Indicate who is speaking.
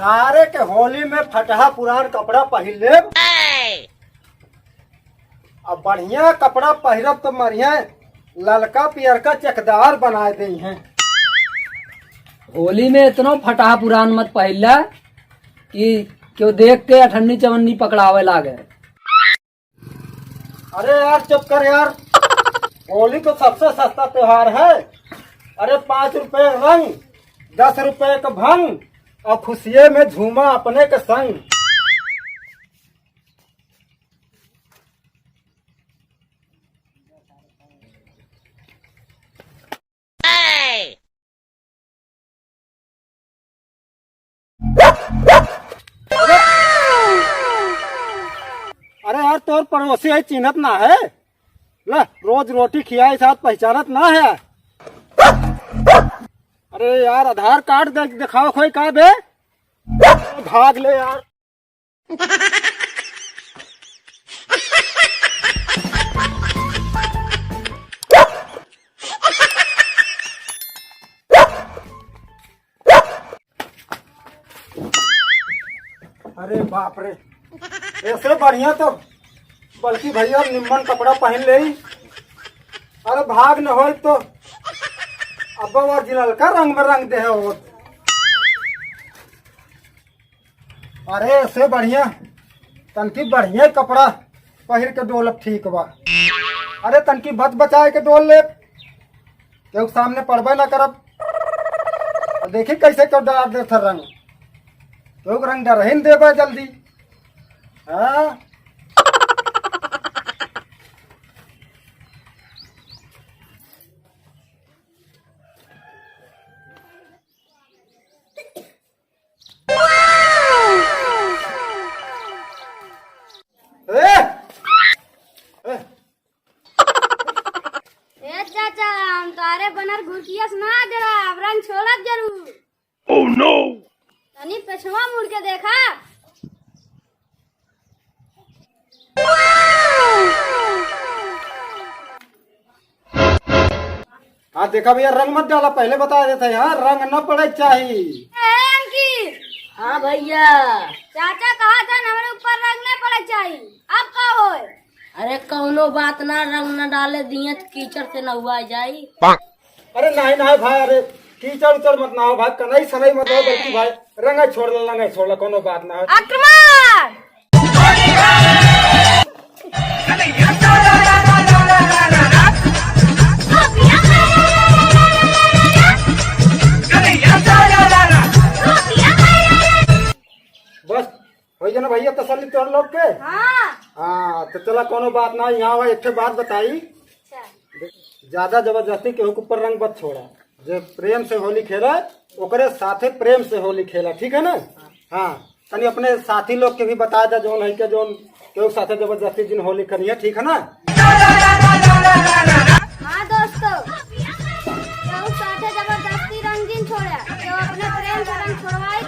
Speaker 1: सारे के होली में फटहा पुरान कपड़ा पहन ले। अब बढ़िया कपड़ा पहिरब तो मरिया ललका पियरका चकदार बना दे हैं।
Speaker 2: होली में इतना फटाहा पुरान मत पहिला कि क्यों देख के अठन्नी चवन्नी पकड़ावे लागे।
Speaker 1: अरे यार चुप कर यार, होली तो सबसे सस्ता त्योहार है। अरे 5 रुपए रंग 10 रुपए का भंग और खुशिये में झूमा अपने के संग। अरे यार तोर पड़ोसी है, चिन्हत ना है? ला रोज रोटी खियाए साथ पहचानत ना है? अरे यार आधार कार्ड दिखाओ कोई का बे, भाग ले यार। अरे बाप रे, ऐसे बढ़िया तो बल्कि भैया निम्मन कपड़ा पहन ले। अरे भाग न हो तो अब ओरिजिनल का रंग में रंग दे हो। अरे ऐसे बढ़िया तनकी बढ़िया कपड़ा पहिर के डोलब ठीक बा। अरे तनकी बच बचाए के डोल ले, क्यों सामने पड़बे न करब। देखी कैसे क्यों डाल दे था रंग, क्यों रंग डर ही देबे जल्दी। हाँ
Speaker 3: चाचा हम तारे बनर घुटिया ना जरा अब रंग छोड़ब जरूर।
Speaker 4: Oh no!
Speaker 3: तनी पेछवा मुड़ के देखा।
Speaker 1: हाँ देखा भैया, रंग मत डाला, पहले बता देते हैं। हाँ रंग न पड़े चाहिए।
Speaker 3: अंकित,
Speaker 2: हाँ भैया।
Speaker 3: चाचा कहा था हमारे ऊपर रंग नहीं पड़ा चाहिए, अब का होए?
Speaker 2: अरे कौनो बात ना, रंग न डाले दिए तो कीचड़ से न हुआ जाई।
Speaker 1: अरे नहीं नहीं भाई, अरे कीचड़ उचड़ मत ना हो भाई, कनई सनई मत हो, बल्कि भाई रंग छोड़ ला, रंग छोड़ ला, कोनो बात ना हो।
Speaker 3: आक्रमण!
Speaker 1: बस हो जाना भैया तसल्ली तोड़ लोग के। हाँ तो चला कोनो बात ना। यहाँ एक बात बताई, ज्यादा जबरदस्ती के ऊपर रंग मत छोड़ा। जो प्रेम से होली खेला ओकरे साथे प्रेम से होली खेला, ठीक है ना? हाँ तनी अपने साथी लोग के भी बता दे जोन है के जोन केहू साथे जबरदस्ती जिन होली करी है, ठीक है ना?
Speaker 3: हाँ दोस्तों, केहू साथे जबरदस्ती रंगीन छोड़ा, तो अपने प्रेम से रंग छोड़वाई